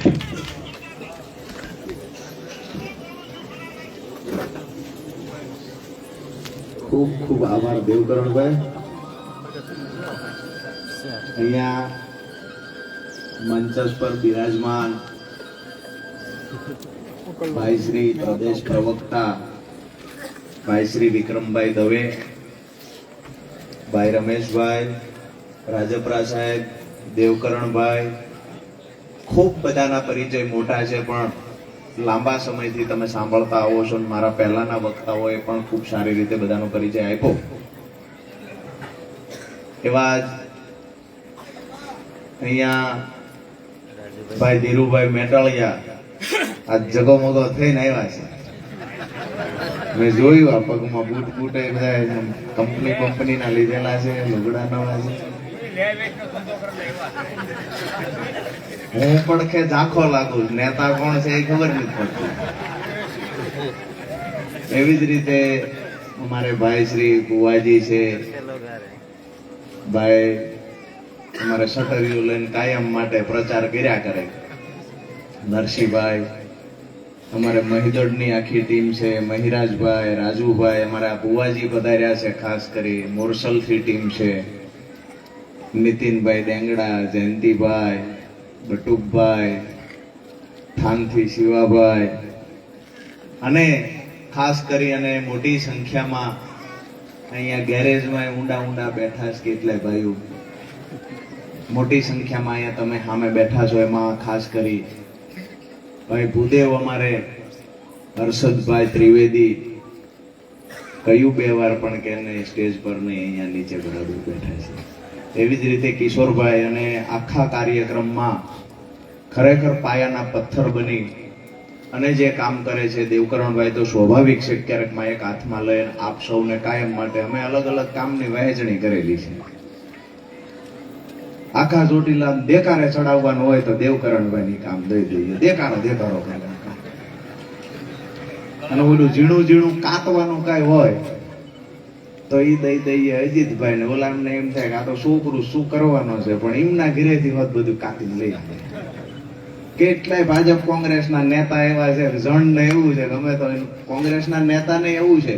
ખૂબ ખૂબ આભાર દેવકરણભાઈ. અહીંયા મંચસ પર બિરાજમાન ભાઈ શ્રી પ્રદેશ પ્રવક્તા ભાઈ શ્રી વિક્રમભાઈ દવે, ભાઈ રમેશભાઈ, રાજપરા સાહેબ, દેવકરણભાઈ, ખૂબ બધાના પરિચય મોટા છે, પણ લાંબા સમયથી તમે સાંભળતા આવો છો. મારા પહેલાના વક્તાઓએ પણ ખૂબ સારી રીતે બધાનો પરિચય આપ્યો. એવા જ અહીંયા ભાઈ ધીરુભાઈ મેટાળિયા આ જગમગો થઈને આવ્યા છે. મેં જોયું આ પગમાં બૂટ બૂટ એ બધા કંપનીના લીધેલા છે, લુગડા નવા છે. હું પણ કે ઝાંખો લાગુ, નેતા કોણ છે એ ખબર નથી પડતી. એવી જ રીતે અમારે ભાઈ શ્રી બુવાજી છે, ભાઈ અમારે શટરીઓ લઈને કાયમ માટે પ્રચાર કર્યા કરે. નરસિંહભાઈ, અમારે મહિદડની આખી ટીમ છે, મહિરાજભાઈ, રાજુભાઈ, અમારા બુવાજી પધાર્યા છે, ખાસ કરી મોરસલથી ટીમ છે, નીતિનભાઈ ડેંગડા, જયંતિભાઈ, બટુકભાઈ, થાનથી શિવાભાઈ, અને ખાસ કરી અને મોટી સંખ્યામાં અહીંયા ગેરેજમાં ઊંડા બેઠા છે કેટલાય ભાઈઓ. મોટી સંખ્યામાં અહીંયા તમે સામે બેઠા છો. એમાં ખાસ કરી ભાઈ ભૂદેવ, અમારે હર્ષદભાઈ ત્રિવેદી, કયું બે વાર પણ કે સ્ટેજ પર નહીં, અહીંયા નીચે બરાબર બેઠા છે. એવી જ રીતે કિશોરભાઈ, અને આખા કાર્યક્રમમાં ખરેખર પાયાના પથ્થર બની અને જે કામ કરે છે દેવકરણભાઈ, તો સ્વાભાવિક છે ક્યારેક માઇક હાથમાં લઈને આપ સૌને કાયમ માટે અમે અલગ અલગ કામની વહેંચણી કરેલી છે. આખા ચોટીલા દેકારે ચડાવવાનું હોય તો દેવકરણભાઈની કામ દઈ દઈએ, દેકારો અને ઓલું ઝીણું કાતવાનું કઈ હોય તો ઈ દઈ દઈએ અજીતભાઈ ને. ઓલામને એમ થાય કે આ તો છોકરું શું કરવાનો છે, પણ એમના ઘરેથી હોત બધું કાપીને લઈ આવે. કેટલાય ભાજપ કોંગ્રેસના નેતા એવા છે, જણ ને એવું છે, ગમે તો કોંગ્રેસના નેતાને એવું છે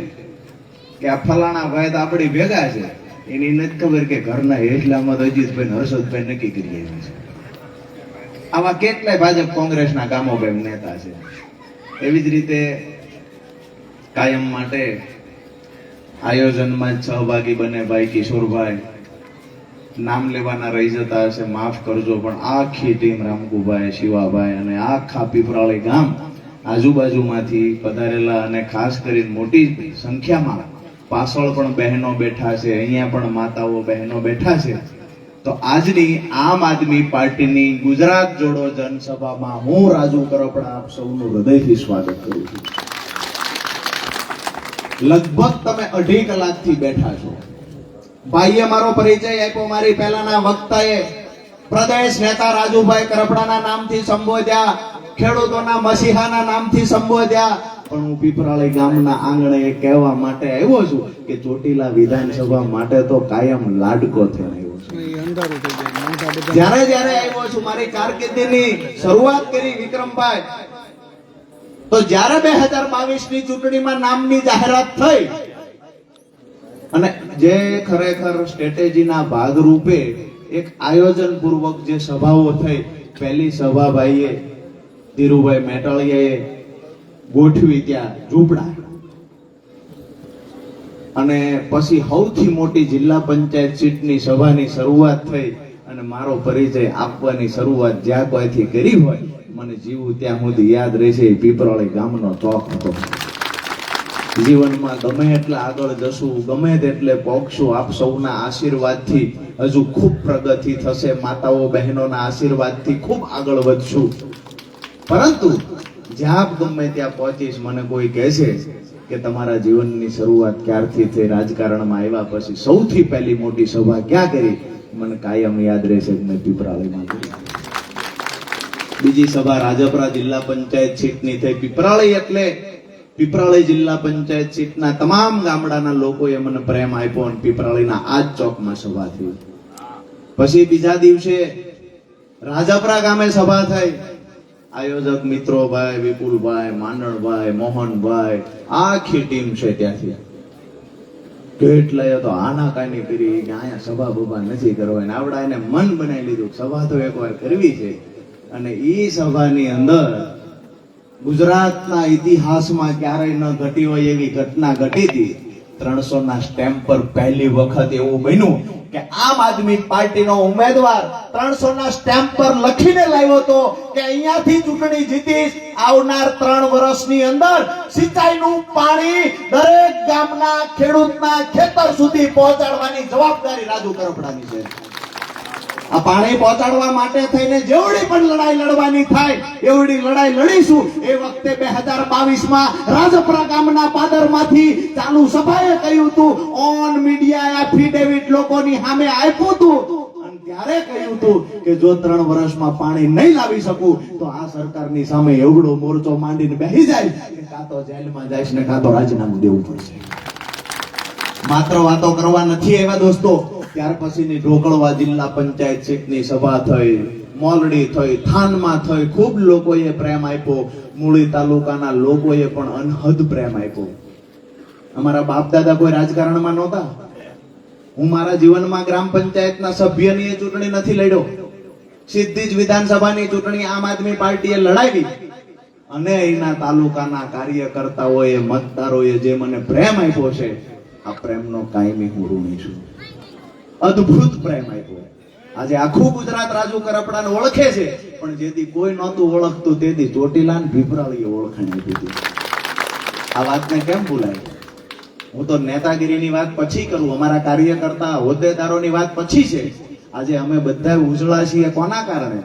કે આ ફલાણા ભાઈ તો આપણી ભેગા છે, એની નથી ખબર કે ઘરના હેઠલામાં તો અજીતભાઈ હર્ષદભાઈ નક્કી કરી આવ્યા છે. આવા કેટલાય ભાજપ કોંગ્રેસના ગામોભાઈ નેતા છે. એવી જ રીતે કાયમ માટે આયોજનમાં સહભાગી બને ભાઈ કિશોરભાઈ. નામ લેવાના રહી જતા હશે, માફ કરજો, પણ આખી ટીમ રામકુભાઈ, શિવાભાઈ અને આખા પીપરાળી ગામ આજુબાજુમાંથી પધારેલા, અને ખાસ કરીને મોટી સંખ્યામાં પાછળ પણ બહેનો બેઠા છે, અહીંયા પણ માતાઓ બહેનો બેઠા છે. તો આજની આમ આદમી પાર્ટીની ગુજરાત જોડો જનસભામાં હું રાજુ કરપડા આપ સૌનું હૃદયથી સ્વાગત કરું છું. લગભગ તમે 2.5 કલાકથી બેઠા છો. ભાઈએ મારો પરિચય આપ્યો, મારી પહેલાના વક્તાએ પ્રદેશ નેતા રાજુભાઈ કરપડાના નામથી સંબોધ્યા, ખેડૂતોના મસીહાના નામથી સંબોધ્યા, પણ હું પીપરાળી ગામના આંગણે કહેવા માટે આવ્યો છું કે ચોટીલા વિધાનસભા માટે તો કાયમ લાડકો થઈને આવ્યો છું. જ્યારે આવ્યો છું, મારી કારકિર્દીની શરૂઆત કરી વિક્રમભાઈ, તો જ્યારે 2022ની ચૂંટણીમાં નામની જાહેરાત થઈ અને જે ખરેખર સ્ટ્રેટેજીના ભાગરૂપે એક આયોજન પૂર્વક જે સભાઓ થઈ, પહેલી સભા ભાઈએ ધીરુભાઈ મેટાળિયાએ ગોઠવી ત્યાં ઝૂંપડા, અને પછી સૌથી મોટી જિલ્લા પંચાયત સીટની સભાની શરૂઆત થઈ, અને મારો પરિચય આપવાની શરૂઆત જ્યાં કોઈથી કરી હોય મને જીવું ત્યાં સુધી યાદ રહેશે, પીપરાળી ગામનો ચોક હતો. જીવનમાં ગમે એટલા આગળ જશું, ગમે તેટલે પહોંચશું, આપ સૌના આશીર્વાદથી હજુ ખૂબ પ્રગતિ થશે, માતાઓ બહેનોના આશીર્વાદથી ખૂબ આગળ વધશું. પરંતુ જ્યાં ગમે ત્યાં પહોંચીશ, મને કોઈ કહેશે કે તમારા જીવનની શરૂઆત ક્યારથી થઈ, રાજકારણમાં આવ્યા પછી સૌથી પહેલી મોટી સભા ક્યાં કરી, મને કાયમ યાદ રહેશે કે મેં પીપરાળીમાં કરી. બીજી સભા રાજપરા જિલ્લા પંચાયત સીટની થઈ. પીપરાળી એટલે પીપરાળી જિલ્લા પંચાયત સીટના તમામ ગામડાના લોકોએ મને પ્રેમ આપ્યો અને પીપરાળીના આ જ ચોકમાં સભા થઈ. પછી બીજા દિવસે રાજપરા ગામે સભા થઈ, આયોજક મિત્રો ભાઈ વિપુલભાઈ, માંડણભાઈ, મોહનભાઈ, આખી ટીમ છે ત્યાંથી. કેટલાય તો આનાકાની કરી કે અહીંયા સભા બભા નથી કરવાની. આવડા એને મન બનાવી લીધું સભા તો એકવાર કરવી છે. અને ઈ સભાની અંદર ગુજરાતના ઇતિહાસમાં ક્યારેય ન ઘટી હોય એવી ઘટના ઘટી હતી. 300 ના સ્ટેમ્પ પર પહેલી વખત એવું બન્યું કે આમ આદમી પાર્ટીનો ઉમેદવાર 300 ના સ્ટેમ્પ પર લખીને લાવ્યો હતો કે અહીંયાથી ચૂંટણી જીતીશ, આવનાર 3 વર્ષની અંદર સિંચાઈનું પાણી દરેક ગામના ખેડૂતના ખેતર સુધી પહોંચાડવાની જવાબદારી રાજુ કરપડાની છે. આ પાણી પહોંચાડવા માટે થઈને જેવડી પણ લડાઈ લડવાની થાય એવડી લડાઈ લડીશું. એ વખતે 2022 માં રાજપરા ગામના પાદરમાંથી ચાલુ સભાએ કહ્યું હતું, ઓન મીડિયા એફિડેવિટ લોકોની સામે આપ્યું હતું અને ત્યારે કહ્યું હતું કે જો 3 વર્ષમાં પાણી નહીં લાવી શકું તો આ સરકારની સામે એવડો મોરચો માંડીને બેસી જાય કે કાં તો જેલમાં જઈશ ને કાં તો રાજીનામું દેવું પડશે. માત્ર વાતો કરવા નથી એવા દોસ્તો. ત્યાર પછીની ઢોકળવા જિલ્લા પંચાયત સીટની સભા થઈ, મોલડી થઈ, થાનમાં થઈ. ખૂબ લોકોએ પ્રેમ આપ્યો. મૂળી તાલુકાના લોકોએ પણ અનહદ પ્રેમ આપ્યો. અમારા બાપ દાદા કોઈ રાજકારણમાં નહોતા. હું મારા જીવનમાં ગ્રામ પંચાયતના સભ્યની ચૂંટણી નથી લડ્યો. સીધી જ વિધાનસભાની ચૂંટણી આમ આદમી પાર્ટીએ લડાવી અને એના તાલુકાના કાર્યકર્તાઓએ, મતદારોએ જે મને પ્રેમ આપ્યો છે, આ પ્રેમનો કાયમી હું ઋણી છું. અદ્ભુત પ્રેમ આપ્યો. આજે આખું ગુજરાત રાજુ કરપડાને ઓળખે છે, પણ જેથી કોઈ નહોતું ઓળખતું તેથી ચોટીલા ને ભીપરાળીએ ઓળખાણ આપી હતી. આ વાતને કેમ ભૂલાય? હું તો નેતાગીરીની વાત પછી કરું, અમારા કાર્યકર્તા હોદ્દેદારોની વાત પછી છે. આજે અમે બધા ઉજળા છીએ. કોના કારણે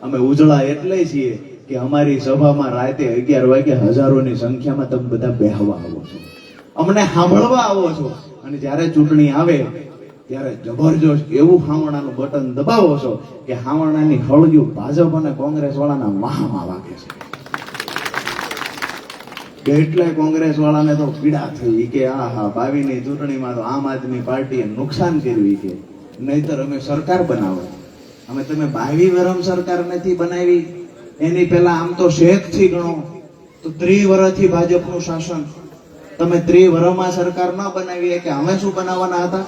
અમે ઉજળા? એટલે છીએ કે અમારી સભામાં રાતે 11 વાગે હજારોની સંખ્યામાં તમે બધા બેહવા આવો છો, અમને સાંભળવા આવો છો. અને જ્યારે ચૂંટણી આવે ત્યારે જબરજસ્ત એવું હાવણાનું બટન દબાવો છો કે હાવણાની હળગ્યું ભાજપ અને કોંગ્રેસ વાળાના વાહમાં વાગે છે. કેટલાય કોંગ્રેસ વાળાને તો પીડા થઈ કે આહા 22 ની ચૂંટણીમાં તો આમ આદમી પાર્ટીએ નુકસાન કર્યું કે નહીતર અમે સરકાર બનાવો. અમે તમે 22 વરમ સરકાર નથી બનાવી. એની પહેલા આમ તો શેખ થી ગણો તો 30 વર્ષથી ભાજપનું શાસન. તમે 30 વર્ષમાં સરકાર ન બનાવી કે અમે શું બનાવવાના હતા?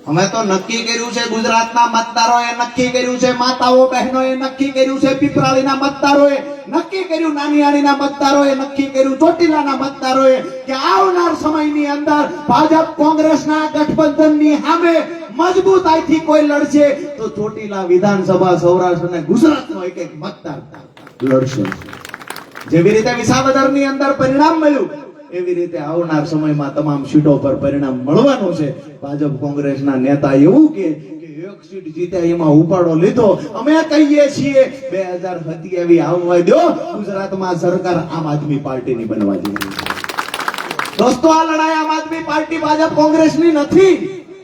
અમે તો નક્કી કર્યું છે, ગુજરાતના મતદારોએ નક્કી કર્યું છે, માતાઓ બહેનોએ નક્કી કર્યું છે, પીપરાળીના મતદારોએ નક્કી કર્યું, નાનીયાણીના મતદારોએ નક્કી કર્યું, ચોટીલાના મતદારોએ કે આવનાર સમયની અંદર ભાજપ કોંગ્રેસના ગઠબંધનની સામે મજબૂતાઈથી કોઈ લડશે તો ચોટીલા વિધાનસભા, સૌરાષ્ટ્ર અને ગુજરાતનો એક એક મતદાર લડશે. જેવી રીતે વિસાવદરની અંદર પરિણામ મળ્યું એવી રીતે આવનાર સમયમાં તમામ સીટો પર પરિણામ મળવાનું છે. ભાજપ કોંગ્રેસના નેતા એવું કે એક સીટ જીત્યા એમાં ઉપાડો લીધો. અમે કહીએ છીએ 2027 આવવા દો, ગુજરાતમાં સરકાર આમ આદમી પાર્ટીની બનવા જઈ રહી છે. દોસ્તો, આ લડાઈ આમ આદમી પાર્ટી ભાજપ કોંગ્રેસની નથી.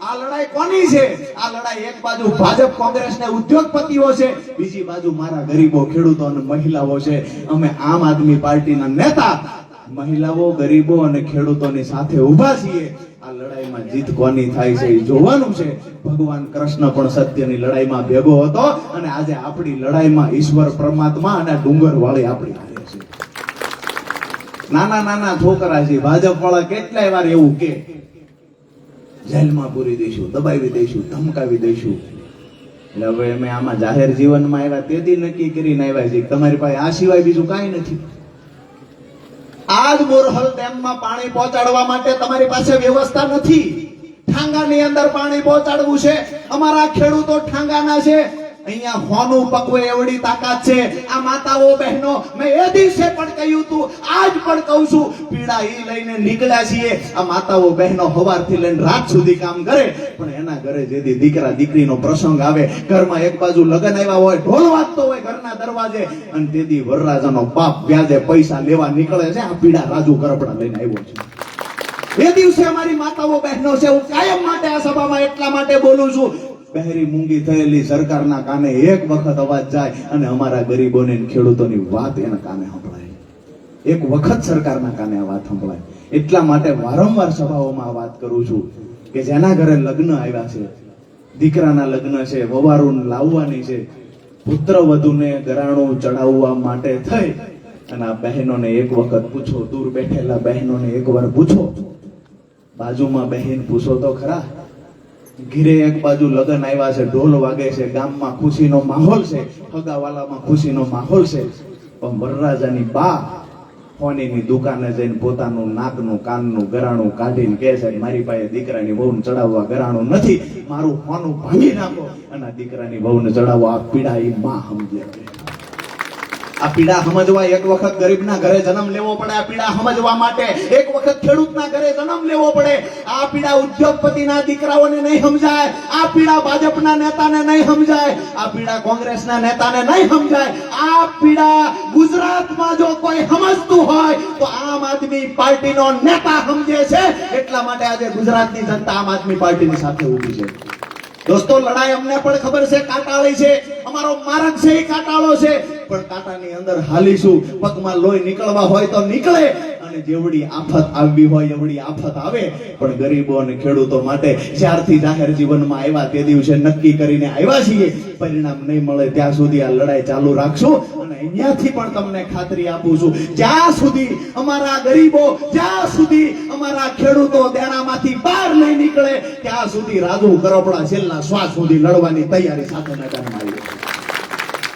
આ લડાઈ કોની છે? આ લડાઈ એક બાજુ ભાજપ કોંગ્રેસ ને ઉદ્યોગપતિઓ છે, બીજી બાજુ મારા ગરીબો, ખેડૂતો અને મહિલાઓ છે. અમે આમ આદમી પાર્ટીના નેતા મહિલાઓ, ગરીબો અને ખેડૂતોની સાથે ઊભા છીએ. આ લડાઈમાં જીત કોની થાય છે એ જોવાનું છે. ભગવાન કૃષ્ણ પણ સત્યની લડાઈમાં ભેગો હતો અને આજે આપણી લડાઈમાં ઈશ્વર પરમાત્મા અને ડુંગર વાળી આપણી હારે છે. નાના નાના છોકરા છે, ભાજપ વાળા કેટલાય વાર એવું કે જેલમાં પૂરી દઈશું, દબાવી દઈશું, ધમકાવી દઈશું. એટલે હવે અમે આમાં જાહેર જીવનમાં આવ્યા તેથી નક્કી કરીને આવ્યા છીએ તમારી પાસે આ સિવાય બીજું કાંઈ નથી. આજ બોરહલ ડેમમાં પાણી પહોંચાડવા માટે તમારી પાસે વ્યવસ્થા નથી. ઠાંગાની અંદર પાણી પહોંચાડવું છે. અમારા ખેડૂતો ઠાંગાના છે. અહીંયા હોનું પકવે એવડી તાકાત છે. આ માતાઓ બહેનો, મેં એ દિવસે પણ કહ્યું હતું, આજ પણ કહું છું, પીડા ઈ લઈને નીકળ્યા છીએ. આ માતાઓ બહેનો સવારથી લઈને રાત સુધી કામ કરે, પણ એના ઘરે જેથી દીકરા દીકરીનો પ્રસંગ આવે, ઘરમાં એક બાજુ લગ્ન આવ્યા હોય, ઢોલ વાગતો હોય ઘરના દરવાજે, અને તેથી વરરાજાનો બાપ વ્યાજે પૈસા લેવા નીકળે છે. આ પીડા રાજુ કરપડા લઈને આવ્યો છે. એ દિવસે અમારી માતાઓ બહેનો છે. હું કાયમ માટે આ સભામાં એટલા માટે બોલું છું, બહેરી મૂંગી થયેલી સરકારના કાને એક વખત અવાજ જાય અને અમારા ગરીબોને ખેડૂતોની વાત એના કાને સંભળાય. એક વખત સરકારના કાને આ વાત સંભળાય. એટલા માટે વારંવાર સભાઓમાં આ વાત કરું છું કે જેના ઘરે લગ્ન આવ્યા છે, દીકરાના લગ્ન છે, વવારું લાવવાની છે, પુત્ર વધુને ઘરાણું ચડાવવા માટે થઈ અને આ બહેનોને એક વખત પૂછો, દૂર બેઠેલા બહેનોને એકવાર પૂછો, બાજુમાં બહેન પૂછો તો ખરા, ઘીરે એક બાજુ લગ્ન આવ્યા છે, ઢોલ વાગે છે, ગામમાં ખુશીનો માહોલ છે, હગાવાલામાં ખુશીનો માહોલ છે, પણ વરરાજાની બા ફોનીની દુકાને જઈને પોતાનું નાકનું કાનનું ગરાણું કાઢીને કહે છે, મારી પાસે દીકરાની વહુને ચડાવવા ગરાણું નથી, મારું હોનું ભાંગી નાખો અને આ દીકરાની વહુને ચડાવવા. આ પીડા એ માં સમજે. આ પીડા સમજવા એક વખત ગરીબના ઘરે જન્મ લેવો પડે. આ પીડા સમજવા માટે એક વખત ખેડૂતના ઘરે જન્મ લેવો પડે. આ પીડા ઉદ્યોગપતિના દીકરાઓને નહીં સમજાય, આ પીડા ભાજપના નેતાને નહીં સમજાય, આ પીડા કોંગ્રેસના નેતાને નહીં સમજાય. આ પીડા ગુજરાતમાં જો કોઈ સમજતું હોય તો આમ આદમી પાર્ટીનો નેતા સમજે છે. એટલા માટે આજે ગુજરાતની જનતા આમ આદમી પાર્ટીની સાથે ઊભી છે. દોસ્તો, લડાઈ અમને પણ ખબર છે, કાંટાળી છે, અમારો માર્ગ છે એ કાંટાળો છે, પણ કાંટાની અંદર હાલીશું. પગમાં લોહી નીકળવા હોય તો નીકળે, અને જેવડી આફત આવવી હોય એવડી આફત આવે. પણ ગરીબો અને ખેડૂતો માટે જ્યારથી જાહેર જીવનમાં આવ્યા તે દિવસે નક્કી કરીને આવ્યા છીએ, પરિણામ નહીં મળે ત્યાં સુધી આ લડાઈ ચાલુ રાખશું. અને અહીંયાથી પણ તમને ખાતરી આપું છું, જ્યાં સુધી અમારા ગરીબો, જ્યાં સુધી અમારા ખેડૂતો દેણામાંથી બહાર નહીં નીકળે ત્યાં સુધી રાજુ કરપડા છેલ્લા શ્વાસ સુધી લડવાની તૈયારી સાથે મેદાનમાં આવી.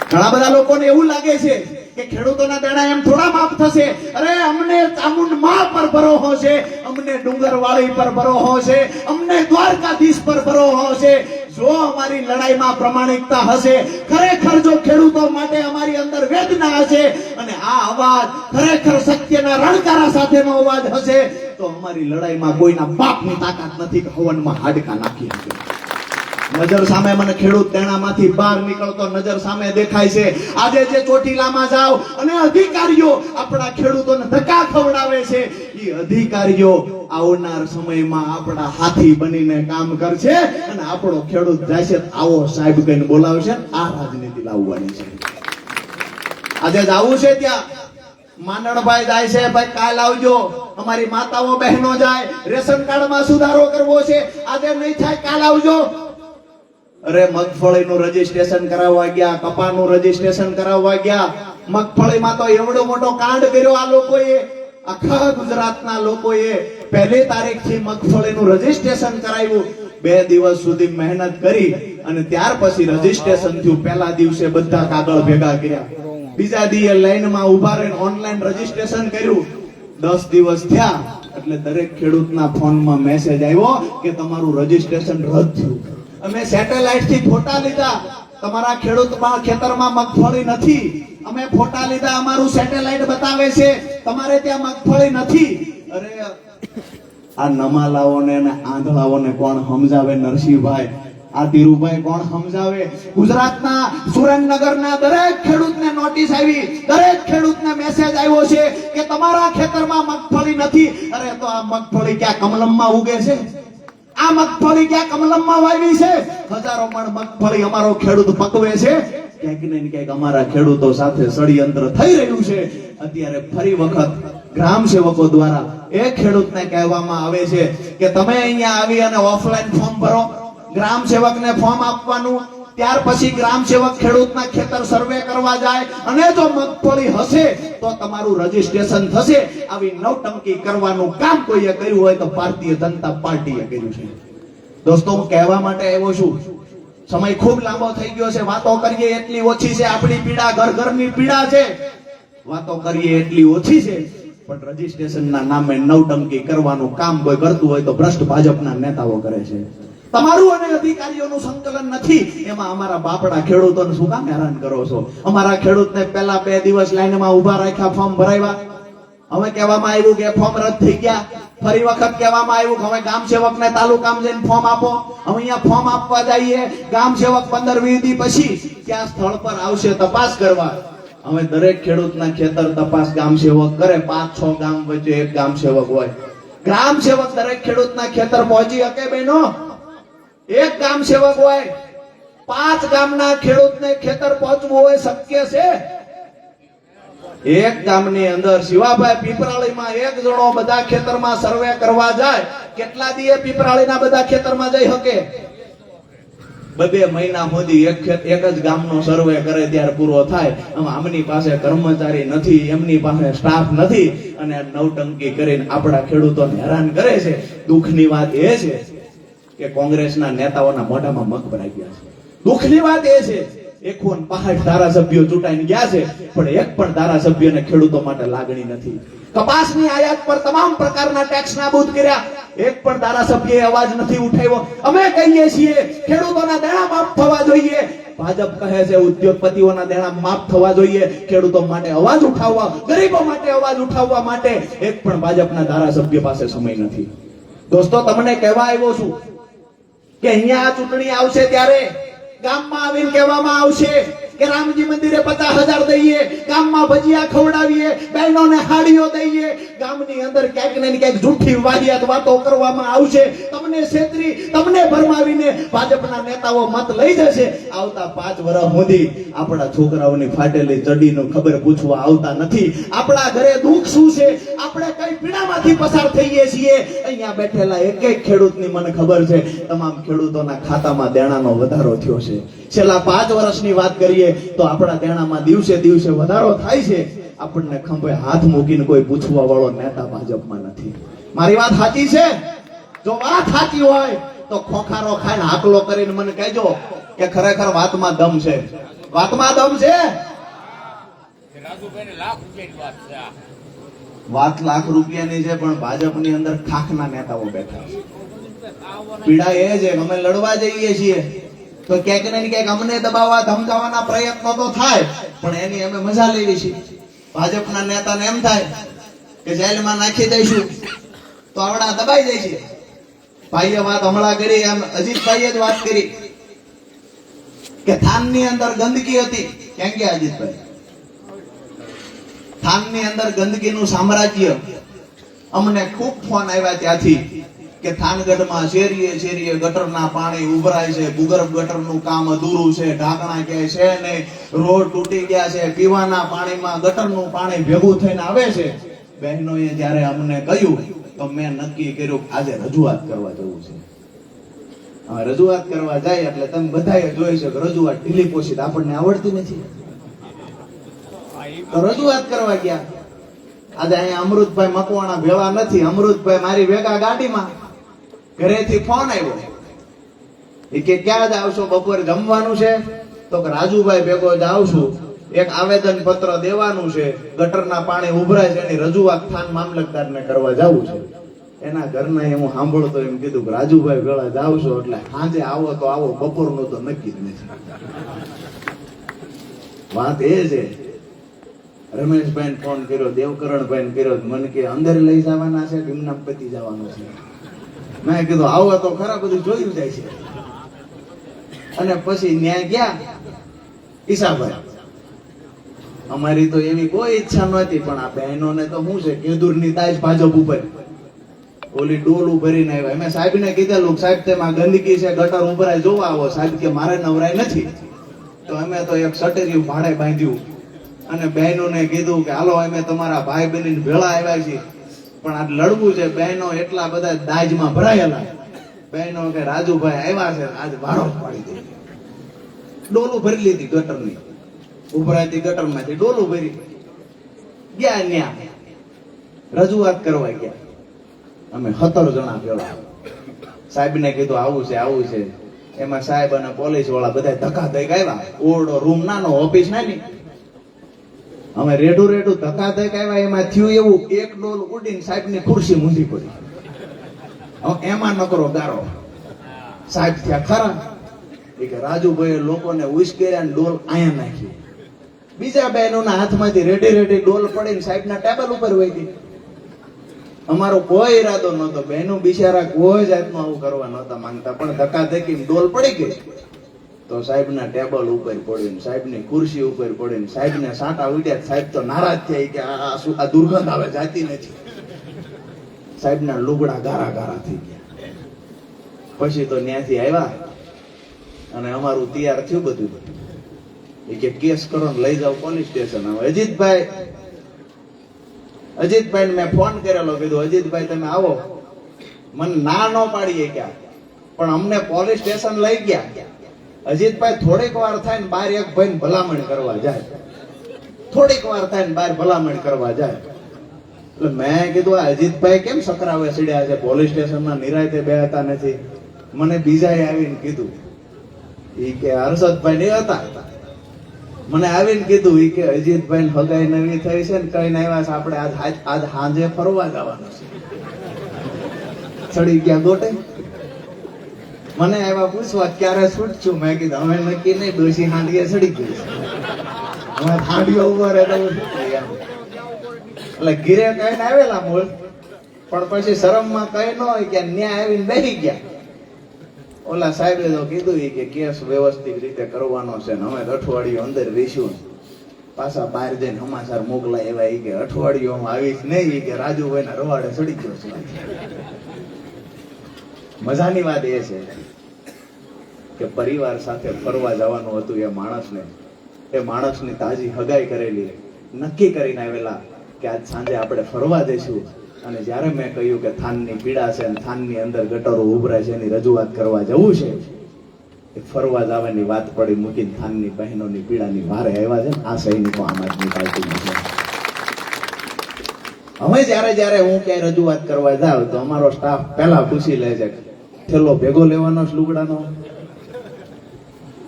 ઘણા બધા લોકોને એવું લાગે છે કે ખેડૂતોના દેણા એમ થોડા માફ થશે. અરે, અમને ચામુંડમાં પર ભરોસો છે, અમને ડુંગરવાળી પર ભરોસો છે, અમને દ્વારકાધીશ પર ભરોસો છે. જો અમારી લડાઈમાં પ્રમાણિકતા હશે, ખરેખર જો ખેડૂતો માટે અમારી અંદર વેદના હશે અને આ અવાજ ખરેખર સત્યના રણકારા સાથેનો અવાજ હશે, તો અમારી લડાઈમાં કોઈના બાપની તાકાત નથી કે હવનમાં હાડકા નાખી શકે. નજર સામે મને ખેડૂત દેણામાંથી બહાર નીકળતો નજર સામે દેખાય છે. આજે જે ચોટીલામાં જાવ અને અધિકારીઓ આપણા ખેડૂતોને ધક્કા ખવડાવે છે, એ અધિકારીઓ આવનાર સમયમાં આપણા હાથી બનીને કામ કરશે અને આપણો ખેડૂત જાય છે આવો સાહેબ કહીને બોલાવશે. આ રાજનીતિ લાવવાની છે. આજે જાવું છે ત્યાં માંડણભાઈ જાય છે, ભાઈ કાલ આવજો. અમારી માતાઓ બહેનો જાય, રેશન કાર્ડમાં સુધારો કરવો છે, આજે નહીં થાય કાલ આવજો. અરે, મગફળીનું રજીસ્ટ્રેશન કરાવવા ગયા, કપાનું રજીસ્ટ્રેશન કરાવવા ગયા. મગફળીમાં તો એવડો મોટો કાંડ કર્યો આ લોકોએ, આખા ગુજરાતના લોકોએ 1 તારીખથી મગફળીનું રજીસ્ટ્રેશન કરાવ્યું. 2 દિવસ સુધી મહેનત કરી અને ત્યાર પછી રજીસ્ટ્રેશન થયું. પહેલા દિવસે બધા કાગળ ભેગા કર્યા, બીજા દિવસે લાઈનમાં ઉભા રહીને ઓનલાઈન રજીસ્ટ્રેશન કર્યું. 10 દિવસ થયા એટલે દરેક ખેડૂતના ફોનમાં મેસેજ આવ્યો કે તમારું રજીસ્ટ્રેશન રદ થયું. અમે સેટેલાઇટ થી ફોટા લીધા, તમારા ખેડૂતમાં ખેતરમાં મગફળી નથી. અમે ફોટા લીધા, અમારું સેટેલાઇટ બતાવે છે તમારે ત્યાં મગફળી નથી. અરે, આ નમાલાઓને અને આંધળાઓને કોણ સમજાવે? નરસિંહભાઈ, આ ધીરુભાઈ કોણ સમજાવે? ગુજરાતના સુરેન્દ્રનગરના દરેક ખેડૂતને નોટિસ આવી, દરેક ખેડૂતને મેસેજ આવ્યો છે કે તમારા ખેતરમાં મગફળી નથી. અરે, તો આ મગફળી ક્યાં કમલમમાં ઉગે છે? આ મગફળી ક્યાં કમલમમાં વાવી છે? હજારો મણ મગફળી અમારો ખેડૂત પકવે છે. ક્યાંક ને ક્યાંક અમારા ખેડૂતો સાથે ષડયંત્ર થઈ રહ્યું છે. અત્યારે ફરી વખત ગ્રામ સેવકો દ્વારા એ ખેડૂતને કહેવામાં આવે છે કે તમે અહીંયા આવી અને ઓફલાઈન ફોર્મ ભરો. ગ્રામ સેવકને ફોર્મ આપવાનું, ત્યાર પછી ગ્રામ સેવક ખેડૂતના ખેતર સર્વે કરવા જાય અને જો મગફળી હશે તો તમારું રજીસ્ટ્રેશન થશે. આવી નવટંકી કરવાનું કામ કોઈએ કર્યું હોય તો ભારતીય જનતા પાર્ટીએ કર્યું છે. દોસ્તો, હું કહેવા માટે આવ્યો છું, સમય ખૂબ લાંબો થઈ ગયો છે. વાતો કરીએ એટલી ઓછી છે. આપણી પીડા ઘર ઘરની પીડા છે. વાતો કરીએ એટલી ઓછી છે, પણ રજીસ્ટ્રેશનના નામે નવટંકી કરવાનું કામ કોઈ કરતું હોય તો ભ્રષ્ટ ભાજપના નેતાઓ કરે છે. તમારું અને અધિકારીઓનું સંકલન નથી. એમાં અમારા બાપડા ખેડૂતોને શું કામ હેરાન કરો છો? અમારા ખેડૂતને પહેલા 2 દિવસ લાઈનમાં ઉભા રાખ્યા, ફોર્મ ભરાવ્યા. હવે કહેવામાં આવ્યું કે ફોર્મ રદ થઈ ગયા. ફરી વખત કહેવામાં આવ્યું કે હવે ગામ સેવકને તાલુકામાં જઈને ફોર્મ આપો. હવે અહીંયા ફોર્મ આપવા જઈએ, ગામ સેવક 15-20 દી પછી ત્યાં સ્થળ પર આવશે તપાસ કરવા. હવે દરેક ખેડૂતના ખેતર તપાસ ગામ સેવક કરે. 5-6 ગામ વચ્ચે એક ગામ સેવક હોય. ગ્રામ સેવક દરેક ખેડૂતના ખેતર પહોંચી શકે? બહેનો, એક ગામ સેવક હોય, 5 ગામના ખેડૂતને ખેતર પહોંચવું હોય શક્ય છે? એક ગામની અંદર શિવાભાઈ પીપરાળીમાં એક જણો બધા ખેતરમાં સર્વે કરવા જાય, કેટલા દીએ પીપરાળીના બધા ખેતરમાં જઈ શકે? બે મહિના સુધી એક જ ગામનો સર્વે કરે ત્યારે પૂરો થાય. આમની પાસે કર્મચારી નથી, એમની પાસે સ્ટાફ નથી, અને નવટંકી કરીને આપણા ખેડૂતોને હેરાન કરે છે. દુઃખની વાત એ છે કે કોંગ્રેસના નેતાઓના મોઢામાં મગ ભરાઈ ગયા છે. દુઃખની વાત એ છે 51 ધારાસભ્યો ચૂંટાઈને ગયા છે, પણ એક પણ ધારાસભ્યને ખેડૂતો માટે લાગણી નથી. કપાસની આયાત પર તમામ પ્રકારના ટેક્સ નાબૂદ કર્યા, એક પણ ધારાસભ્યએ અવાજ નથી ઉઠાવ્યો. અમે કહીએ છીએ ખેડૂતોના દેણા માફ થવા જોઈએ. ભાજપ કહે છે ઉદ્યોગપતિઓના દેણા માફ થવા જોઈએ. ખેડૂતો માટે અવાજ ઉઠાવવા, ગરીબો માટે અવાજ ઉઠાવવા માટે એક પણ ભાજપના ધારાસભ્ય પાસે સમય નથી. દોસ્તો, તમને કહેવા આવ્યો છું કે અહીંયા આ ચૂંટણી આવશે ત્યારે ગામમાં આવીને કહેવામાં આવશે કે રામજી મંદિરે 50,000 દઈએ, ગામમાં ભજીયા ખવડાવીએ, બહેનોને હાડીઓ દઈએ. ગામની અંદર ક્યાંક ને ક્યાંક જૂઠી વાહિયાત વાતો કરવામાં આવશે. તમને છેતરી, તમને ભરમાવીને ભાજપના નેતાઓ મત લઈ જશે. આવતા 5 વર્ષ સુધી આપણા છોકરાઓની ફાટેલી ચડીનું ખબર પૂછવા આવતા નથી. આપણા ઘરે દુઃખ શું છે, આપણે કઈ પીડામાંથી પસાર થઈએ છીએ. અહીંયા બેઠેલા એક ખેડૂતની મને ખબર છે તમામ ખેડૂતોના ખાતામાં દેણાનો વધારો થયો છે. છેલ્લા 5 વર્ષની વાત કરીએ તો આપણા દેણામાં દિવસે દિવસે વધારો થાય છે. આપણને ખંભે હાથ મૂકીને કોઈ પૂછવા વાળો નેતા ભાજપમાં નથી. મારી વાત સાચી છે? જો વાત સાચી હોય તો ખોખારો ખાઈને હાકલો કરીને મને કહેજો કે ખરેખર વાતમાં દમ છે. વાતમાં દમ છે. વાત લાખ રૂપિયાની છે, પણ ભાજપની અંદર ખાખના નેતાઓ બેઠા છે. પીડા એ છે અમે લડવા જઈએ છીએ તો ક્યાંક ને ક્યાંક અમને દબાવવા ધમકાવવાના પ્રયત્નો તો થાય, પણ એની અમે મજા લેવી છે. ભાજપના નેતાને એમ થાય કે જેલમાં નાખી દઈશું તો આવડા દબાઈ જાય છે. ભાઈએ વાત હમણાં કરી, એમ અજીતભાઈએ જ વાત કરી કે થાનની અંદર ગંદકી હતી. ક્યાં ગયા અજીતભાઈ? થાનની અંદર ગંદકીનું સામ્રાજ્ય. અમને ખૂબ ફોન આવ્યા ત્યાંથી કે થાનગઢમાં શેરીએ ગટરના પાણી ઉભરાય છે, ભૂગર્ભ ગટરનું કામ અધૂરું છે, ઢાંકણા ક્યાંય છે નહીં, રોડ તૂટી ગયા છે, પીવાના પાણીમાં ગટરનું પાણી ભેગું થઈને આવે છે. બહેનોએ જ્યારે અમને કહ્યું તો મેં નક્કી કર્યું આજે રજૂઆત કરવા જવું છે. રજૂઆત કરવા જાય એટલે તમે બધાએ જોઈ છે કે રજૂઆત ઢીલી પોશીત આપણને આવડતી નથી. તો રજૂઆત કરવા ગયા. આજે અહીંયા અમૃતભાઈ મકવાણા ભેળા નથી. અમૃતભાઈ મારી ભેગા ગાડીમાં, ઘરેથી ફોન આવ્યો એ કે ક્યાં જાવ છો, બપોરે જમવાનું છે? તો કે રાજુભાઈ ભેગો જ આવશું, એક આવેદન પત્ર દેવાનું છે, ગટરના પાણી ઉભરાય છે એની રજૂઆત થાન મામલતદારને કરવા જવું છે. એના ઘરના હું સાંભળતો એમ કીધું કે રાજુભાઈ ભેળા જાવ છો એટલે સાંજે આવો તો આવો, બપોરનું તો નક્કી જ નથી. વાત એ છે. રમેશભાઈ ફોન કર્યો, દેવકરણભાઈ કર્યો, મને કે અંદર લઈ જવાના છે કે એમના પતિ જવાનું છે. મેં કીધું આવો તો ખરા, બધું જોયું જાય છે. અને પછી ન્યાય ગયા ઈશાભાઈ. અમારી તો એવી કોઈ ઈચ્છા નહોતી, પણ આ બહેનોને તો શું છે કેદુરની તાજ ભાજપ ઉપર ઓલી ડોલું ભરીને આવ્યા. અમે સાહેબને કીધેલું સાહેબ તેમાં ગંદકી છે, ગટર ઉભરાય જોવા આવો. સાહેબ કે મારે નવરાય નથી. તો અમે તો એક સટેરિયું ભાડે બાંધ્યું અને બહેનોને કીધું કે હાલો અમે તમારા ભાઈ બહેન ભેળા આવ્યા છીએ, પણ આ લડવું છે. બહેનો એટલા બધા દાજમાં ભરાયેલા. બહેનો કે રાજુભાઈ આવ્યા છે આજ વારો પાડી દે. ડોલું ભરી લીધી ગટરની, ઉભરાતી ગટરમાંથી ડોલું ભરી ગયા. ન્યા રજૂઆત કરવા ગયા. અમે 17 જણા ભેળા. સાહેબને કીધું આવું છે આવું છે. એમાં સાહેબ અને પોલીસ વાળા બધા ધક્કા થઈ ગયા. ઓરડો રૂમ નાનો, ઓફિસ નાની. અમે રેડું ધક્કા થઈ ગયા. એમાં થયું એવું, એક ડોલ ઉડીને સાહેબની ખુરશી મૂંઝી પડી. એમાં નકરો ગારો. સાહેબ થયા ખરા એ કે રાજુભાઈ લોકોને ઉશ્કેર્યા ને ડોલ આયા નાખી. બીજા બહેનોના હાથમાંથી રેડી ડોલ પડીને સાહેબના ટેબલ ઉપર વહી ગઈ. અમારો કોઈ ઈરાદો નહોતો. બહેનો બિચારા કોઈ જાતનું આવું કરવા નહોતા માંગતા, પણ ધક્કા ધક્કી ડોલ પડી ગઈ તો સાહેબના ટેબલ ઉપર પડીને, સાહેબની ખુરશી ઉપર પડીને સાહેબને સાંટા ઉડ્યા. સાહેબ તો નારાજ થઈ કે આ દુર્ગંધ આવે, જાતી નથી. સાહેબના લુગડા ગારા થઈ ગયા. પછી તો ત્યાંથી આવ્યા અને અમારું તૈયાર થયું બધું. એ કે કેસ કરો ને લઈ જાઓ પોલીસ સ્ટેશન. હવે અજીતભાઈ મેં ફોન કરેલો, કીધું અજીતભાઈ તમે આવો. મને ના ન પાડીએ ક્યાં, પણ અમને પોલીસ સ્ટેશન લઈ ગયા. અજીતભાઈ થોડીક વાર થાય ને બહાર એક ભાઈ ભલામણ કરવા જાય, થોડીક વાર થાય ને બહાર ભલામણ કરવા જાય. એટલે મેં કીધું આ અજીતભાઈ કેમ સકરાવે સીડ્યા છે, પોલીસ સ્ટેશનમાં નિરાયતે બેહતા નથી. મને બીજાએ આવીને કીધું, ઈ કે હર્ષદભાઈ નહીં હતા, મને આવીને કીધું ઈ કે અજીતભાઈ હગાઈ નવી થઈ છે ને કઈ આવ્યા છે, આપણે આજ સાંજે ફરવા જવાનું છે. ચડી ગયા ગોટે. મને આવ્યા પૂછવા ક્યારે છૂટશું, મેં કીધું અમે નક્કી નહીં, ડોશી હાંડીએ ચડી ગઈ છે, હવે હાંડીઓ ઉભો રહે તો એટલે ઘીરે કહીને આવેલા મૂળ, પણ પછી શરમમાં કઈ ન હોય કે ન્યાય આવીને બેસી ગયા. ઓલા સાહેબે તો કીધું કે કેસ વ્યવસ્થિત રીતે કરવાનો છે ને અમે અઠવાડિયું અંદર રહીશું, પાછા બહાર જઈને સમાચાર મોકલાય એવા કે અઠવાડિયું આવીશ નહીં કે રાજુભાઈ ના રવાડે ચડી ગયો છે. મજાની વાત એ છે કે પરિવાર સાથે ફરવા જવાનું હતું એ માણસની તાજી હગાઈ કરેલી, નક્કી કરીને આવેલા કે આજ સાંજે આપણે ફરવા જઈશું. અને જ્યારે મેં કહ્યું કે થાનની પીડા છે અને થાનની અંદર ગટરો ઉભરાય છે એની રજૂઆત કરવા જવું છે, એ ફરવા જવાની વાત પડી મૂકીને થાનની બહેનોની પીડાની વારે આવ્યા છે. આ સૈનિકો આમ આદમી પાર્ટીમાં છે. હવે જ્યારે હું ક્યાંય રજૂઆત કરવા જાઉં તો અમારો સ્ટાફ પહેલા પૂછી લે છે, થેલો ભેગો લેવાનો છે લુગડાનો?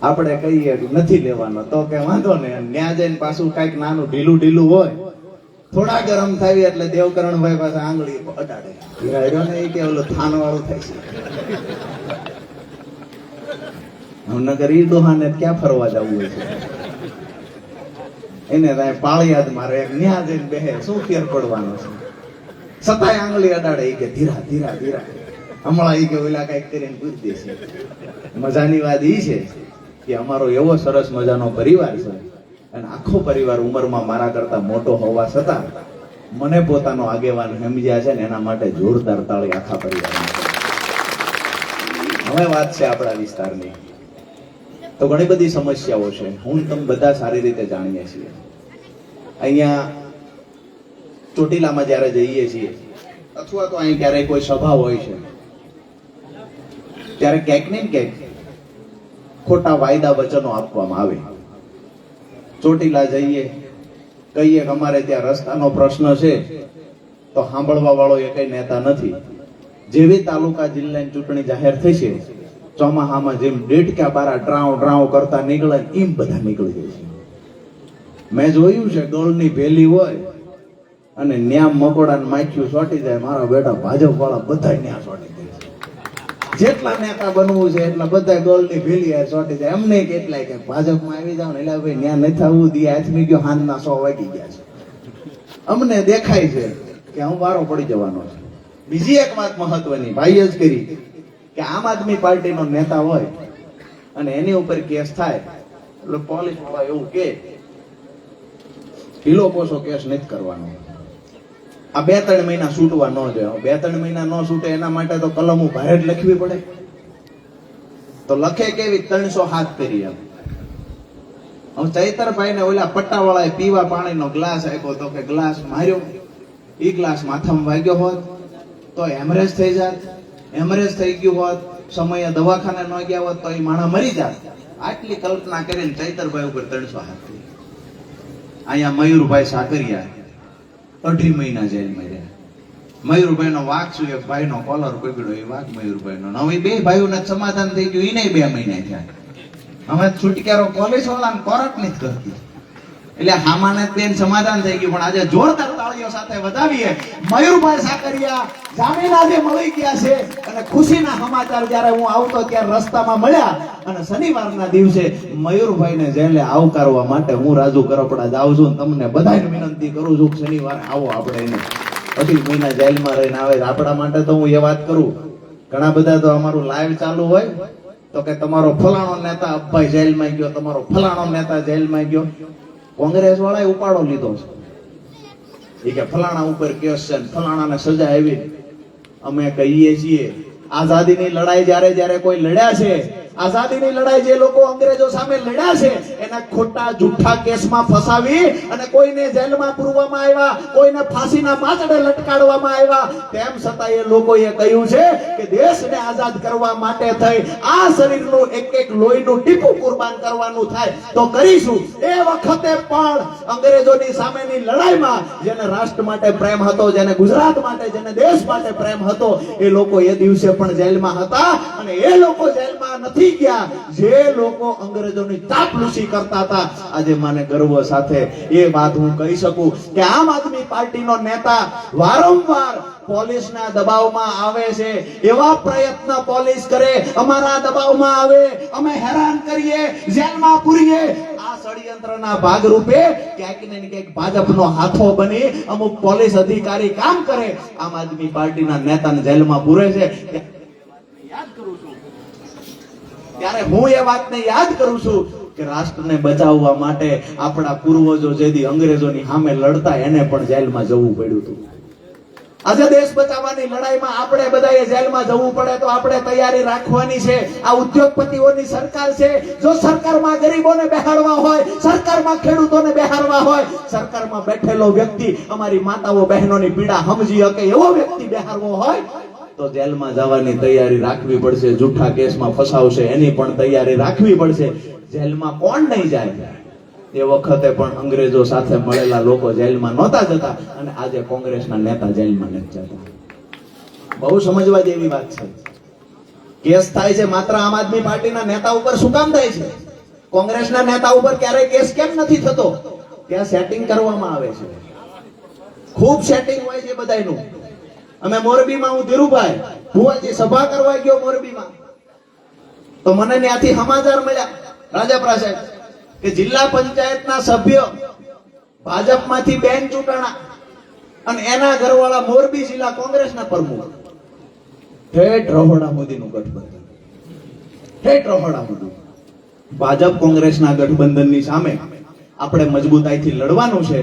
આપણે કહીએ નથી લેવાનો તો કે વાંધો નહીં, ન્યા જઈને પાછું કઈક નાનું ઢીલું હોય, થોડા ગરમ થાય એટલે દેવકરણભાઈ પાસે આંગળી અડાડે, હીરાડ્યો ને એ કે ઓલો થાન વાળું થાય છે. નગર ઈ ડોહાને ક્યાં ફરવા જવું હોય છે, એને પાળિયાદ મારે ન્યા જઈને બેહે, શું ફેર પડવાનો છે? છતાંય આંગળી અડાડે એ કે ધીરા હમણાં એ કે ઓલા કઈક કરીને પૂરી દેશે. મજાની વાત ઈ છે કે અમારો એવો સરસ મજાનો પરિવાર છે અને આખો પરિવાર ઉંમરમાં મારા કરતા મોટો હોવા છતાં મને પોતાનો આગેવાન સમજ્યા છે ને એના માટે જોરદાર તાળી આખા પરિવારમાં. હવે વાત છે આપણા વિસ્તારની, તો ઘણી બધી સમસ્યાઓ છે, હું તમે બધા સારી રીતે જાણીએ છીએ. અહીંયા ચોટીલામાં જ્યારે જઈએ છીએ અથવા તો અહીં ક્યારેય કોઈ સભા હોય છે ત્યારે ક્યાંક ને ક્યાંક ખોટા વાયદા વચનો આપવામાં આવે. ચોટીલા જઈએ, કહીએ કે અમારે ત્યાં રસ્તાનો પ્રશ્ન છે, તો સાંભળવા વાળો એ કઈ નેતા નથી. જેવી તાલુકા જિલ્લાની ચૂંટણી જાહેર થઈ છે, ચોમાહામાં જેમ ડેટકા બારા ડ્રાવ કરતા નીકળે એમ બધા નીકળી જાય છે. મેં જોયું છે ગોળની ભેલી હોય અને ન્યા મકોડા માખ્યું સોટી જાય, મારા બેટા ભાજપ વાળા બધા ન્યા સોટી જાય છે. જેટલા નેતા બનવું છે એટલા બધા ગોળની ભેલી સોટી જાય. એમને કેટલાય કે ભાજપમાં આવી જાવ ને, એટલે ભાઈ ન્યા નથી આવવું દે, હાથમી ગયો હાનના 100 વાગી ગયા છે. અમને દેખાય છે કે હું વારો પડી જવાનો છે. બીજી એક વાત મહત્વની ભાઈ જ કરી કે આમ આદમી પાર્ટીનો નેતા હોય અને એની ઉપર કેસ થાય એટલે પોલીસ વાળા એવું કે ઢીલો પોસો કેસ નથી કરવાનો, આ 2-3 મહિના છૂટવા ન જાય. 2-3 મહિના ન છૂટે એના માટે તો કલમો ભારે જ લખવી પડે. તો લખે કેવી 307 કરી એમ. હવે ચૈતરભાઈ ને ઓલા પટ્ટાવાળાએ પીવા પાણીનો ગ્લાસ આપ્યો તો કે ગ્લાસ માર્યો, ઈ ગ્લાસ માથામાં વાગ્યો હોત તો હેમરેજ થઈ જાત, હેમરેજ થઈ ગયું હોત, સમયે દવાખાને ન ગયા હોત તો એ માણસ મરી જાત. આટલી કલ્પના કરીને ચૈતરભાઈ ઉપર 307 કરી. અહીંયા મયુરભાઈ સાકરિયા 2.5 મહિના જેલમાં રહ્યા. મયુરભાઈનો વાઘ શું, એક ભાઈનો કોલર પકડ્યો, એ વાઘ મયુરભાઈનો. હવે 2 ભાઈઓને સમાધાન થઈ ગયું, એને 2 મહિના થયા. હવે છુટકારો પોલીસ વાળાને કોર્ટ નથી કરતી, એટલે હામાને બેન સમાધાન થઈ ગયું. પણ આજે જોરદાર તાળીઓ સાથે વધાવીએ, મયુરભાઈ સાકરિયા જામીન આજે મળી ગયા છે. અને ખુશીના સમાચાર જ્યારે હું આવતો ત્યારે રસ્તામાં મળ્યા અને શનિવારના દિવસે મયુરભાઈને જેલે આવકારવા માટે હું રાજુ કરપડા જાઉં છું. તમને બધાને વિનંતી કરું છું કે શનિવારે આવો, આપણે એને 2.5 મહિના જેલમાં રહીને આવે. આપણા માટે તો હું એ વાત કરું, ઘણા બધા તો અમારું લાઈવ ચાલુ હોય તો કે તમારો ફલાણો નેતા અબ્બાઈ જેલમાં ગયો, તમારો ફલાણો નેતા જેલમાં ગયો. કોંગ્રેસ વાળાએ ઉપાડો લીધો છે, એ કે ફલાણા ઉપર કેસ છે, ફલાણાને સજા આવી. અમે કહીએ છીએ આઝાદીની લડાઈ જ્યારે કોઈ લડ્યા છે, આઝાદીની લડાઈ જે લોકો અંગ્રેજો સામે લડ્યા છે એના ખોટા જૂઠા કેસમાં ફસાવી અને કોઈને જેલમાં પૂરવામાં આવ્યા, કોઈને ફાંસીના પાંચડે લટકાડવામાં આવ્યા, તેમ છતાં એ લોકોએ કહ્યું છે કે દેશને આઝાદ કરવા માટે થઈ આ શરીરનું એક એક લોહીનું ટીપું કુરબાન કરવાનું થાય તો કરીશું. એ વખતે પણ અંગ્રેજોની સામેની લડાઈમાં જેને રાષ્ટ્ર માટે પ્રેમ હતો, જેને ગુજરાત માટે, જેને દેશ માટે પ્રેમ હતો, એ લોકો એ દિવસે પણ જેલમાં હતા. અને એ લોકો જેલમાં નથી ગયા જે લોકો અંગ્રેજોની ચાપલૂસી કરતા હતા. આજે મને ગર્વ સાથે એ વાત હું કહી શકું કે આમ આદમી પાર્ટીનો નેતા વારંવાર પોલીસના દબાવમાં આવે છે, એવા પ્રયત્ન પોલીસ કરે, અમારા દબાવમાં આવે, અમે હેરાન કરીએ, જેલમાં પૂરીએ. આ ષડયંત્રના ભાગરૂપે ક્યાંક ને ક્યાંક ભાજપનો હાથો બની અમુક પોલીસ અધિકારી કામ કરે, આમ આદમી પાર્ટીના નેતાને જેલમાં પૂરે છે. યાદ કરું છું ત્યારે હું એ વાતને યાદ કરું છું કે રાષ્ટ્રને બચાવવા માટે આપણા પૂર્વજો જેથી અંગ્રેજોની સામે લડતા એને પણ જેલમાં જવું પડ્યું હતું. આજે દેશ બચાવવાની લડાઈમાં આપણે બધાએ જેલમાં જવું પડે તો આપણે તૈયારી રાખવાની છે. આ ઉદ્યોગપતિઓની સરકાર છે. જો સરકારમાં ગરીબોને બેહાડવા હોય, સરકારમાં ખેડૂતોને બેહાડવા હોય, સરકારમાં બેઠેલો વ્યક્તિ અમારી માતાઓ બહેનોની પીડા સમજી શકે એવો વ્યક્તિ બેહાડવો હોય તો જેલમાં જવાની તૈયારી રાખવી પડશે. જૂઠા કેસમાં ફસાવશે એની પણ તૈયારી રાખવી પડશે. જેલમાં કોણ નહીં જાય? એ વખતે પણ અંગ્રેજો સાથે મળેલા લોકો જેલમાં નહોતા જતા અને આજે કોંગ્રેસના નેતા જેલમાં નથી જતા. બહુ સમજવા જેવી વાત છે. કેસ થાય છે માત્ર આમ આદમી પાર્ટીના નેતા ઉપર શું કામ થાય છે? કોંગ્રેસના નેતા ઉપર ક્યારેય કેસ કેમ નથી થતો? ત્યાં સેટિંગ કરવામાં આવે છે, ખૂબ સેટિંગ હોય છે બધાયનું. અમે મોરબીમાં, હું ધીરુભાઈ ભુવાજી સભા કરવા ગયો મોરબીમાં, તો મને ત્યાંથી સમાચાર મળ્યા રાજાપરા સાહેબ કે જિલ્લા પંચાયતના સભ્ય ભાજપમાંથી બેન ચૂંટણા અને એના ઘરવાળા મોરબી જિલ્લા કોંગ્રેસના પ્રમુખ. ઠેઠ રહોડા મોદીનું ગઠબંધન, ઠેઠ રહોડા મોદી. ભાજપ કોંગ્રેસના ગઠબંધનની સામે આપણે મજબૂતાઈથી લડવાનું છે.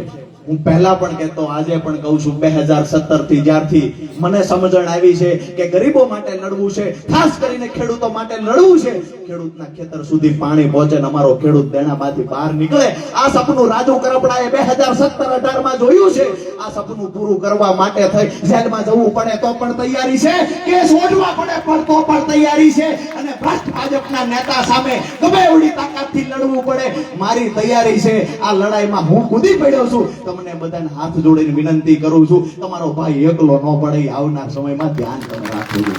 હું પહેલા પણ કહેતો, આજે પણ કહું છું, 2017 થી જ્યારથી મને સમજણ આવી છે કે ગરીબો માટે લડવું છે, ખાસ કરીને ખેડૂતો માટે લડવું છે, ખેડૂતના ખેતર સુધી પાણી પહોંચે ને અમારો ખેડૂત દેણામાંથી બહાર નીકળે, આ સપનું રાજુ કરપડાએ 2017-18 માં જોયું છે. આ સપનું પૂરું કરવા માટે થઈ જેલમાં જવું પડે તો પણ તૈયારી છે, કેસ ઓઢવા પડે પણ તો પણ તૈયારી છે, અને ભ્રષ્ટ ભાજપના નેતા સામે ગમે એવડી તાકાતથી લડવું પડે મારી તૈયારી છે. આ લડાઈમાં હું કૂદી પડ્યો છું. તમને બધાને હાથ જોડીને વિનંતી કરું છું, તમારો ભાઈ એકલો ન પડે. આવનાર સમયમાં ધ્યાન તમે રાખજો.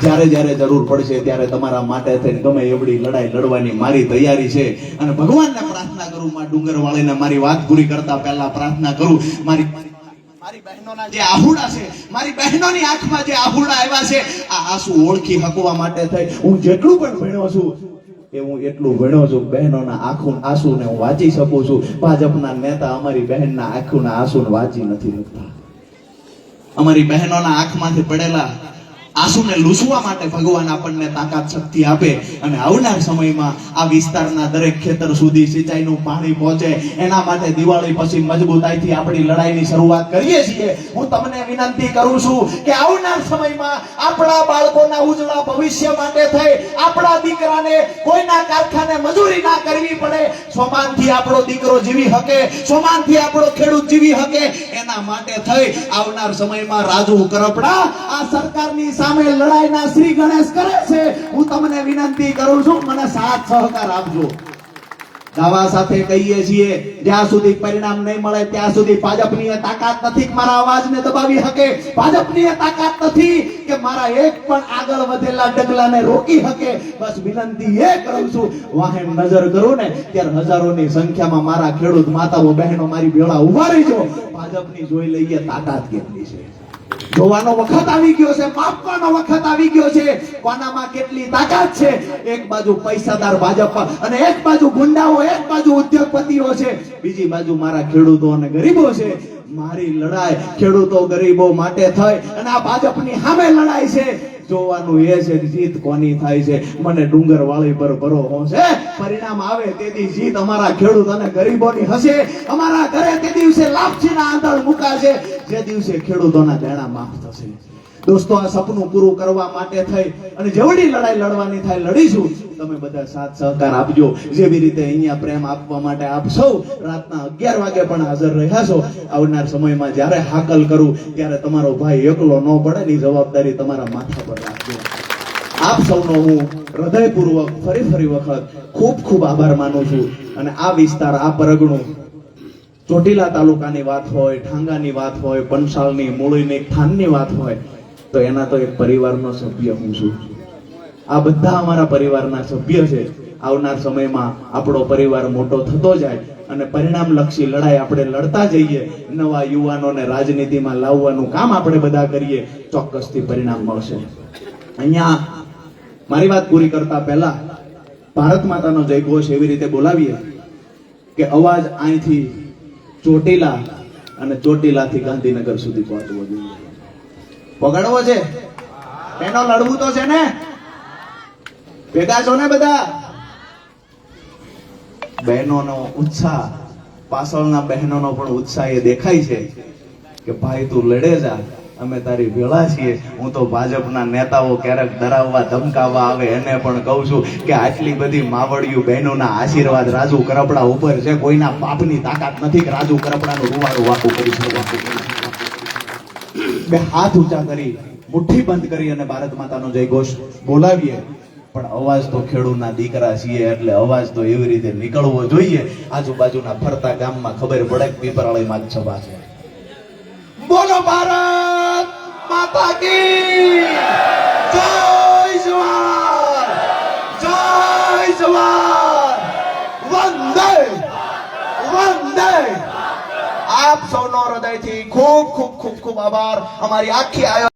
જ્યારે જ્યારે જરૂર પડશે ત્યારે તમારા માટે થઈને ગમે એવડી લડાઈ લડવાની મારી તૈયારી છે. અને ભગવાનને પ્રાર્થના કરું, માં ડુંગરવાળીને મારી વાત પૂરી કરતા પહેલા પ્રાર્થના કરું, મારી બહેનોના જે આહુડા છે, મારી બહેનોની આંખમાં જે આહુડા આવ્યા છે, આ આંસુ ઓળખી હકવા માટે થઈ હું જેટલું પણ ભણ્યો છું એ હું એટલું ભણ્યો છું. બહેનોના આંસુને હું વાંચી શકું છું. ભાજપના નેતા અમારી બહેનના આંખોના આંસુને વાંચી નથી શકતા. અમારી બહેનોના આંખમાંથી પડેલા આંસુને લૂછવા માટે ભગવાન આપણને તાકાત શક્તિ આપે અને આવનાર સમયમાં આ વિસ્તારના દરેક ખેતર સુધી સિંચાઈનું પાણી પહોંચે એના માટે દિવાળી પછી મજબૂતાઈથી આપણી લડાઈની શરૂઆત કરીએ છીએ. હું તમને વિનંતી કરું છું કે આવનાર સમયમાં આપણા બાળકોના ઉજળા ભવિષ્ય માટે થઈ આપણા દીકરાને કોઈના કારખાને મજૂરી ના કરવી પડે, સ્વમાનથી આપણો દીકરો જીવી શકે, સ્વમાનથી આપણો ખેડૂત જીવી શકે, એના માટે થઈ આવનાર સમયમાં રાજુ કરપડા આ સરકારની સામે લડાઈના શ્રી ગણેશ કરે છે. હું તમને વિનંતી કરું છું, મને સાથ સહકાર આપજો. દાવા સાથે કહીએ છીએ જ્યાં સુધી પરિણામ નહીં મળે ત્યાં સુધી ભાજપની તાકાત નથી કે મારા અવાજને દબાવી શકે, ભાજપની તાકાત નથી કે મારા એક પણ આગળ વધેલા ડગલાને રોકી શકે. બસ વિનંતી એ કરું છું, વાહે નજર કરું ને ત્યારે હજારોની સંખ્યામાં મારા ખેડૂત માતાઓ બહેનો મારી ભેળા ઉભા રહીજો. ભાજપની જોઈ લઈએ તાકાત કેટલી છે. જોવાનો વખત આવી ગયો છે, માપવાનો વખત આવી ગયો છે, કોનામાં કેટલી તાકાત છે. એક બાજુ પૈસાદાર ભાજપ અને એક બાજુ ગુંડાઓ, એક બાજુ ઉદ્યોગપતિઓ છે, બીજી બાજુ મારા ખેડૂતો અને ગરીબો છે. મારી લડાઈ ખેડૂતો ગરીબો માટે થઈ અને આ ભાજપની સામે લડાઈ છે. જોવાનું એ છે જીત કોની થાય છે. મને ડુંગરવાળી પર ભરોસો છે, પરિણામ આવે તેથી જીત અમારા ખેડૂત અને ગરીબોની હશે. અમારા ઘરે તે દિવસે લાપસીના આંધણ મુકાશે, જે દિવસે ખેડૂતોના દેણા માફ થશે. દોસ્તો, આ સપનું પૂરું કરવા માટે થઈ અને જેવડી લડાઈ લડવાની થાય લડીશું. તમે બધા સાથ સહકાર આપજો. જેવી રીતે અહીંયા પ્રેમ આપવા માટે આપ સૌ રાતના 11 વાગે પણ હાજર રહ્યા છો. આવનાર સમયમાં જ્યારે હાકલ કરું ત્યારે તમારો ભાઈ એકલો ન પડે ની જવાબદારી તમારા માથા પર રાખજો. આપ સૌનો હું હૃદયપૂર્વક ફરી વખત ખૂબ ખૂબ આભાર માનું છું. અને આ વિસ્તાર, આ પરગણું, ચોટીલા તાલુકાની વાત હોય, ઠાંગાની વાત હોય, પંચાલની, મૂળીની, થાનની વાત હોય, તો એના તો એક પરિવારનો સભ્ય હું છું. આ બધા અમારા પરિવારના સભ્ય છે. આવનાર સમયમાં આપણો પરિવાર મોટો થતો જાય અને પરિણામલક્ષી લડાઈ આપણે લડતા જઈએ. નવા યુવાનોને રાજનીતિમાં લાવવાનું કામ આપણે બધા કરીએ. ચોક્કસથી પરિણામ મળશે. અહીંયા મારી વાત પૂરી કરતા પહેલા ભારત માતાનો જયઘોષ એવી રીતે બોલાવીએ કે અવાજ અહીંથી ચોટીલા અને ચોટીલાથી ગાંધીનગર સુધી પહોંચવો જોઈએ. પકડવો છે એનો, લડવું તો છે ને. ભેગા છો ને બધા? બહેનોનો ઉત્સાહ, પાછળના બહેનોનો પણ ઉત્સાહ એ દેખાય છે કે ભાઈ તું લડે જા, અમે તારી ભેળા છીએ. હું તો ભાજપના નેતાઓ ક્યારેક ડરાવવા ધમકાવવા આવે એને પણ કહું છું કે આટલી બધી માવડિયું બહેનોના આશીર્વાદ રાજુ કરપડા ઉપર છે. કોઈના બાપની તાકાત નથી કે રાજુ કરપડાનું રૂવાડું વાકું કરી શકે. બે હાથ ઊંચા કરી, મુઠ્ઠી બંધ કરી અને ભારત માતાનો જયઘોષ બોલાવીએ. પણ અવાજ તો ખેડૂતના દીકરા છીએ એટલે અવાજ તો એવી રીતે નીકળવો જોઈએ આજુબાજુના ફરતા ગામમાં ખબર પડે કે પીપરાળીમાં જ સભા છે. બોલો ભારત માતા કી જય! જવાન જય જવાન, વંદે વંદે. આપ સૌનો હૃદયથી ખૂબ ખૂબ ખૂબ ખૂબ આભાર. અમારી આખી